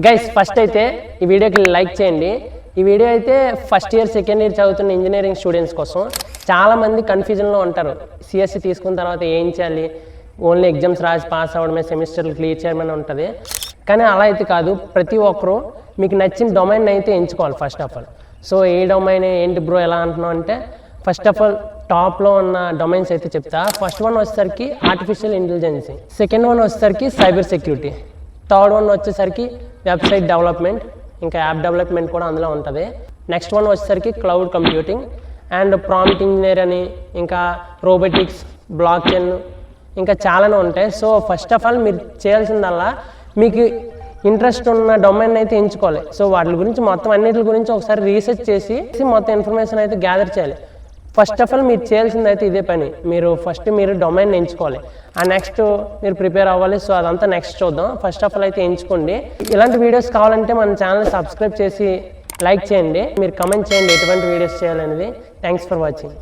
Guys first అయితే ఈ వీడియోకి లైక్ చేయండి. ఈ వీడియో అయితే ఫస్ట్ ఇయర్ సెకండ్ ఇయర్ చదువుతున్న ఇంజనీరింగ్ స్టూడెంట్స్ కోసం. చాలామంది కన్ఫ్యూజన్లో ఉంటారు, సిఎస్సి తీసుకున్న తర్వాత ఏం చేయాలి, ఓన్లీ ఎగ్జామ్స్ రాసి పాస్ అవ్వడమే, సెమిస్టర్లు క్లియర్ చేయమని ఉంటుంది. కానీ అలా అయితే కాదు, ప్రతి ఒక్కరూ మీకు నచ్చిన డొమైన్ అయితే ఎంచుకోవాలి first of all. So A domain ఏంటి బ్రో ఎలా అంటున్నావు అంటే, ఫస్ట్ ఆఫ్ ఆల్ టాప్లో ఉన్న డొమైన్స్ అయితే చెప్తా. ఫస్ట్ వన్ వచ్చేసరికి ఆర్టిఫిషియల్ ఇంటెలిజెన్సీ, సెకండ్ వన్ వచ్చేసరికి సైబర్ సెక్యూరిటీ, థర్డ్ వన్ వచ్చేసరికి వెబ్సైట్ డెవలప్మెంట్, ఇంకా యాప్ డెవలప్మెంట్ కూడా అందులో ఉంటుంది. నెక్స్ట్ వన్ వచ్చేసరికి cloud computing and prompt engineer అని, ఇంకా రోబోటిక్స్, బ్లాక్ చైన్, ఇంకా చాలానే ఉంటాయి. సో ఫస్ట్ ఆఫ్ ఆల్ మీరు చేయాల్సిందల్లా మీకు ఇంట్రెస్ట్ ఉన్న డొమైన్ అయితే ఎంచుకోవాలి. సో వాటి గురించి మొత్తం అన్నిటి గురించి ఒకసారి రీసెర్చ్ చేసి మొత్తం ఇన్ఫర్మేషన్ అయితే గ్యాదర్ చేయాలి. ఫస్ట్ ఆఫ్ ఆల్ మీరు చేయాల్సింది అయితే ఇదే పని, మీరు డొమైన్ ఎంచుకోవాలి. ఆ నెక్స్ట్ మీరు ప్రిపేర్ అవ్వాలి. సో అదంతా నెక్స్ట్ చూద్దాం. ఫస్ట్ ఆఫ్ ఆల్ అయితే ఎంచుకోండి. ఇలాంటి వీడియోస్ కావాలంటే మన ఛానల్ సబ్స్క్రైబ్ చేసి లైక్ చేయండి. మీరు కమెంట్ చేయండి ఎటువంటి వీడియోస్ చేయాలనేది. Thanks for watching.